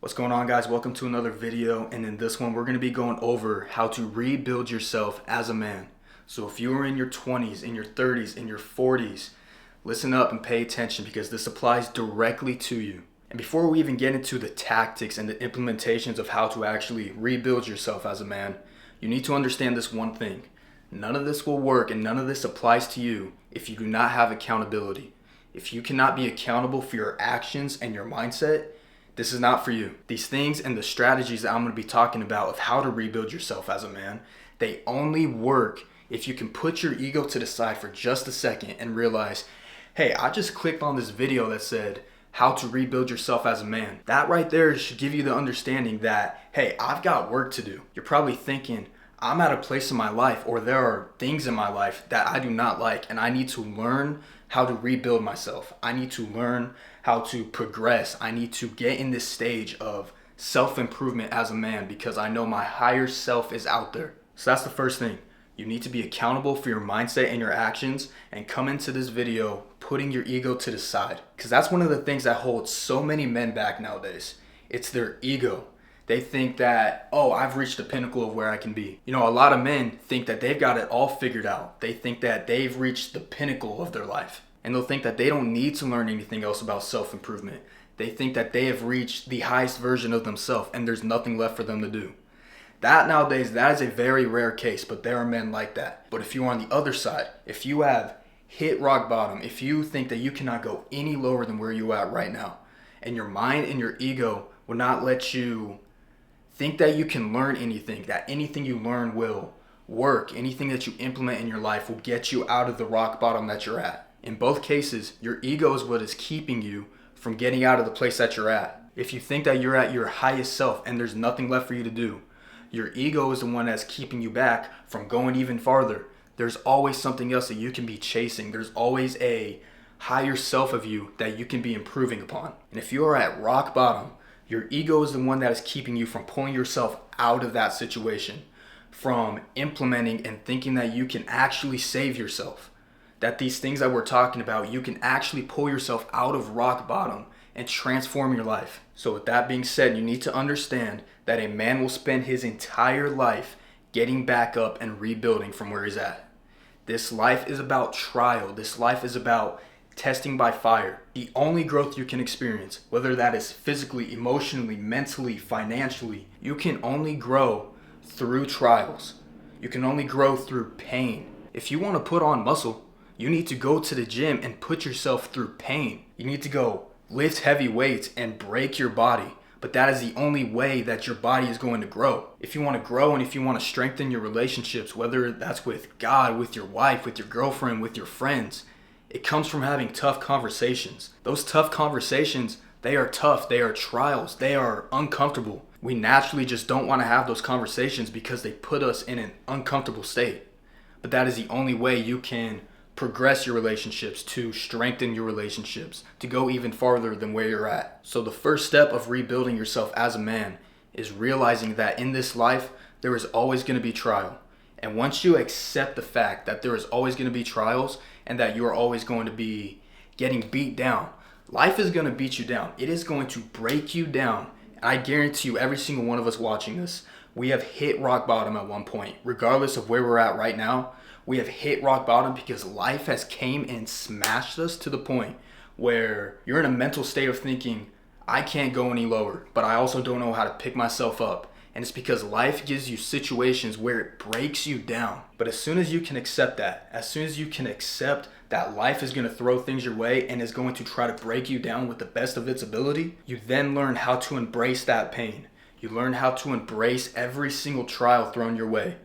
What's going on, guys? Welcome to another video, and in this one we're going to be going over how to rebuild yourself as a man. So if you are in your 20s, in your 30s, in your 40s, listen up and pay attention because this applies directly to you. And before we even get into the tactics and the implementations of how to actually rebuild yourself as a man, you need to understand this one thing. None of this will work and none of this applies to you if you do not have accountability. If you cannot be accountable for your actions and your mindset, this is not for you. These things and the strategies that I'm going to be talking about of how to rebuild yourself as a man, they only work if you can put your ego to the side for just a second and realize, hey, I just clicked on this video that said how to rebuild yourself as a man. That right there should give you the understanding that, hey, I've got work to do. You're probably thinking, I'm at a place in my life, or there are things in my life that I do not like, and I need to learn how to rebuild myself. I need to learn how to progress. I need to get in this stage of self-improvement as a man because I know my higher self is out there. So that's the first thing. You need to be accountable for your mindset and your actions and come into this video putting your ego to the side, because that's one of the things that holds so many men back nowadays. It's their ego. They think that, oh, I've reached the pinnacle of where I can be. You know, a lot of men think that they've got it all figured out. They think that they've reached the pinnacle of their life. And they'll think that they don't need to learn anything else about self-improvement. They think that they have reached the highest version of themselves and there's nothing left for them to do. That nowadays, that is a very rare case, but there are men like that. But if you're on the other side, if you have hit rock bottom, if you think that you cannot go any lower than where you're at right now, and your mind and your ego will not let you think that you can learn anything, that anything you learn will work, anything that you implement in your life will get you out of the rock bottom that you're at. In both cases, your ego is what is keeping you from getting out of the place that you're at. If you think that you're at your highest self and there's nothing left for you to do, your ego is the one that's keeping you back from going even farther. There's always something else that you can be chasing. There's always a higher self of you that you can be improving upon. And if you are at rock bottom, your ego is the one that is keeping you from pulling yourself out of that situation, from implementing and thinking that you can actually save yourself. That these things that we're talking about, you can actually pull yourself out of rock bottom and transform your life. So with that being said, you need to understand that a man will spend his entire life getting back up and rebuilding from where he's at. This life is about trial. This life is about testing by fire. The only growth you can experience, whether that is physically, emotionally, mentally, financially, you can only grow through trials. You can only grow through pain. If you want to put on muscle, you need to go to the gym and put yourself through pain. You need to go lift heavy weights and break your body. But that is the only way that your body is going to grow. If you want to grow and if you want to strengthen your relationships, whether that's with God, with your wife, with your girlfriend, with your friends, it comes from having tough conversations. Those tough conversations, they are tough. They are trials. They are uncomfortable. We naturally just don't want to have those conversations because they put us in an uncomfortable state. But that is the only way you can progress your relationships, to strengthen your relationships, to go even farther than where you're at. So the first step of rebuilding yourself as a man is realizing that in this life, there is always going to be trial. And once you accept the fact that there is always going to be trials and that you are always going to be getting beat down, life is going to beat you down. It is going to break you down. And I guarantee you, every single one of us watching this, we have hit rock bottom at one point. Regardless of where we're at right now, we have hit rock bottom because life has came and smashed us to the point where you're in a mental state of thinking, I can't go any lower, but I also don't know how to pick myself up. And it's because life gives you situations where it breaks you down. But as soon as you can accept that, as soon as you can accept that life is going to throw things your way and is going to try to break you down with the best of its ability, you then learn how to embrace that pain. You learn how to embrace every single trial thrown your way.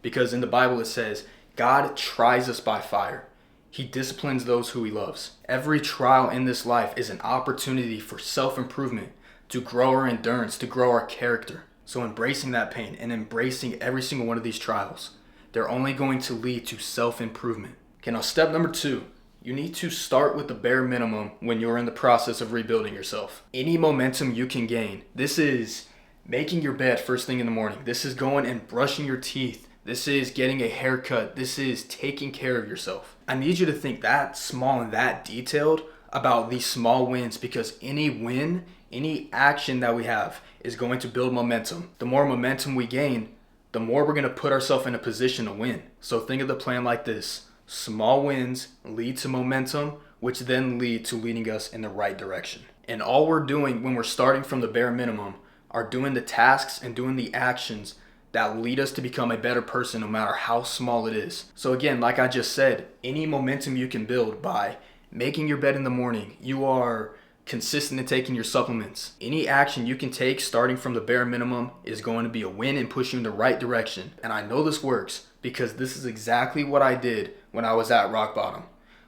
Because in the Bible it says, God tries us by fire. He disciplines those who he loves. Every trial in this life is an opportunity for self-improvement, to grow our endurance, to grow our character. So embracing that pain and embracing every single one of these trials, they're only going to lead to self-improvement. Okay, now step number 2. You need to start with the bare minimum when you're in the process of rebuilding yourself. Any momentum you can gain. This is making your bed first thing in the morning. This is going and brushing your teeth. This is getting a haircut. This is taking care of yourself. I need you to think that small and that detailed about these small wins, because any win Any action that we have is going to build momentum. The more momentum we gain, the more we're going to put ourselves in a position to win. So think of the plan like this. Small wins lead to momentum, which then lead to leading us in the right direction. And all we're doing when we're starting from the bare minimum are doing the tasks and doing the actions that lead us to become a better person no matter how small it is. So again, like I just said, any momentum you can build by making your bed in the morning, you are consistent in taking your supplements. Any action you can take starting from the bare minimum is going to be a win and push you in the right direction. And I know this works because this is exactly what I did when I was at rock bottom.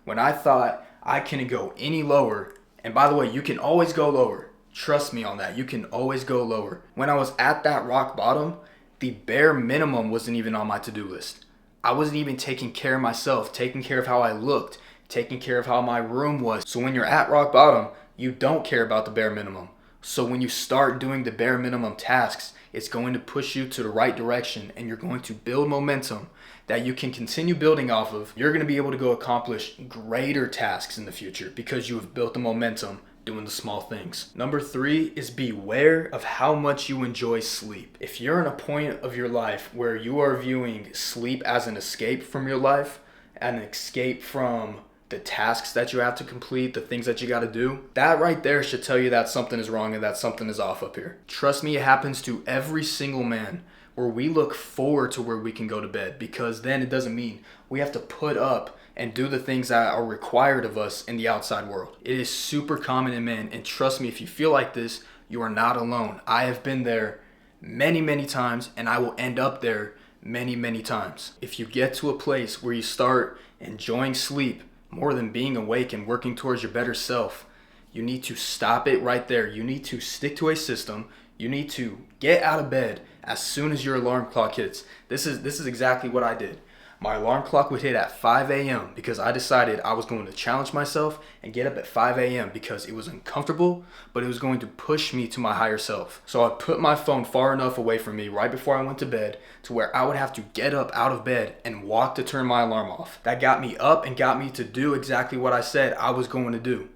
When I thought I couldn't go any lower, and by the way, you can always go lower. Trust me on that. You can always go lower. When I was at that rock bottom, the bare minimum wasn't even on my to-do list. I wasn't even taking care of myself, taking care of how I looked, taking care of how my room was. So when you're at rock bottom, you don't care about the bare minimum. So when you start doing the bare minimum tasks, it's going to push you to the right direction and you're going to build momentum that you can continue building off of. You're going to be able to go accomplish greater tasks in the future because you have built the momentum doing the small things. Number 3 is beware of how much you enjoy sleep. If you're in a point of your life where you are viewing sleep as an escape from your life, an escape from the tasks that you have to complete, the things that you got to do, that right there should tell you that something is wrong and that something is off up here. Trust me, it happens to every single man where we look forward to where we can go to bed, because then it doesn't mean we have to put up and do the things that are required of us in the outside world. It is super common in men, and trust me, if you feel like this, you are not alone. I have been there many times, and I will end up there many times. If you get to a place where you start enjoying sleep more than being awake and working towards your better self, you need to stop it right there. You need to stick to a system. You need to get out of bed as soon as your alarm clock hits. This is exactly what I did. My alarm clock would hit at 5 a.m. because I decided I was going to challenge myself and get up at 5 a.m. because it was uncomfortable, but it was going to push me to my higher self. So I put my phone far enough away from me right before I went to bed to where I would have to get up out of bed and walk to turn my alarm off. That got me up and got me to do exactly what I said I was going to do.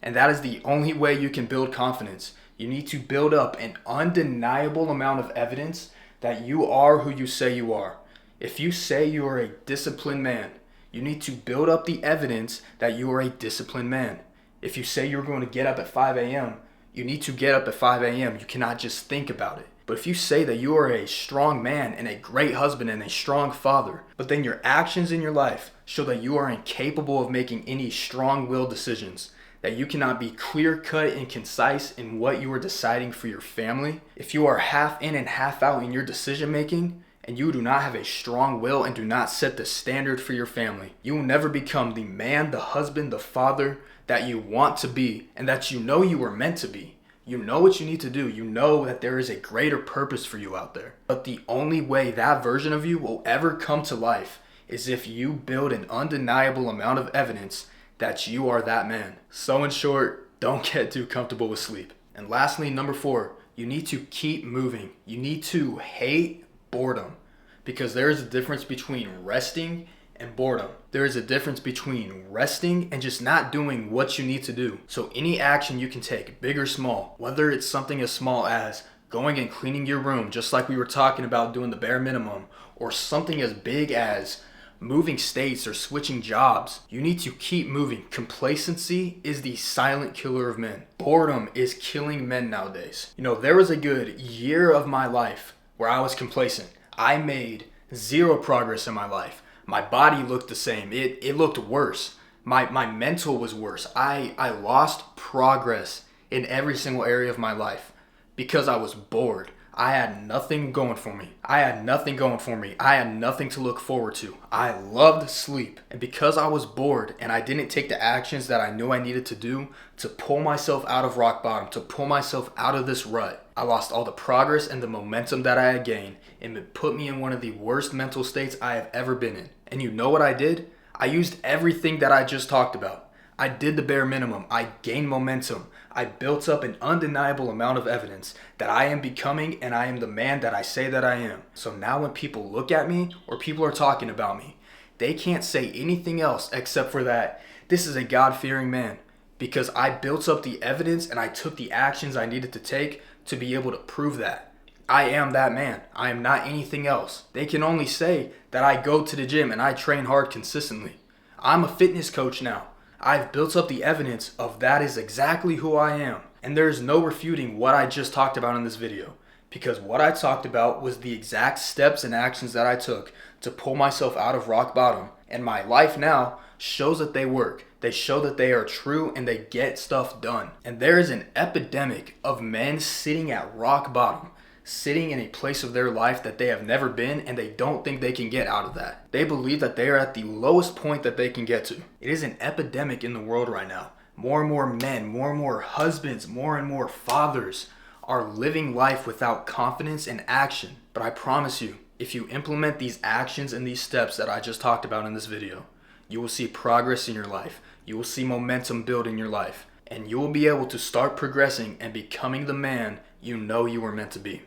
And that is the only way you can build confidence. You need to build up an undeniable amount of evidence that you are who you say you are. If you say you are a disciplined man, you need to build up the evidence that you are a disciplined man. If you say you're going to get up at 5 a.m., you need to get up at 5 a.m. You cannot just think about it. But if you say that you are a strong man and a great husband and a strong father, but then your actions in your life show that you are incapable of making any strong-willed decisions, that you cannot be clear-cut and concise in what you are deciding for your family, if you are half in and half out in your decision-making, and you do not have a strong will and do not set the standard for your family, you will never become the man, the husband, the father that you want to be and that you know you were meant to be. You know what you need to do. You know that there is a greater purpose for you out there. But the only way that version of you will ever come to life is if you build an undeniable amount of evidence that you are that man. So in short, don't get too comfortable with sleep. And lastly, number 4, you need to keep moving. You need to hate boredom, because there is a difference between resting and boredom. There is a difference between resting and just not doing what you need to do. So any action you can take, big or small, whether it's something as small as going and cleaning your room, just like we were talking about doing the bare minimum, or something as big as moving states or switching jobs, you need to keep moving. Complacency is the silent killer of men. Boredom is killing men nowadays. There was a good year of my life where I was complacent. I made zero progress in my life. My body looked the same. It looked worse. My mental was worse. I lost progress in every single area of my life because I was bored. I had nothing going for me. I had nothing to look forward to. I loved sleep. And because I was bored and I didn't take the actions that I knew I needed to do to pull myself out of rock bottom, to pull myself out of this rut, I lost all the progress and the momentum that I had gained, and it put me in one of the worst mental states I have ever been in. And you know what I did? I used everything that I just talked about. I did the bare minimum. I gained momentum. I built up an undeniable amount of evidence that I am becoming and I am the man that I say that I am. So now when people look at me or people are talking about me, they can't say anything else except for that this is a God-fearing man. because I built up the evidence and I took the actions I needed to take to be able to prove that. I am that man. I am not anything else. They can only say that I go to the gym and I train hard consistently. I'm a fitness coach now. I've built up the evidence of that is exactly who I am. And there is no refuting what I just talked about in this video, because what I talked about was the exact steps and actions that I took to pull myself out of rock bottom. And my life now shows that they work. They show that they are true and they get stuff done. And there is an epidemic of men sitting at rock bottom, sitting in a place of their life that they have never been, and they don't think they can get out of that. They believe that they are at the lowest point that they can get to. It is an epidemic in the world right now. More and more men, more and more husbands, more and more fathers are living life without confidence and action. But I promise you, if you implement these actions and these steps that I just talked about in this video, you will see progress in your life. You will see momentum build in your life. And you will be able to start progressing and becoming the man you know you were meant to be.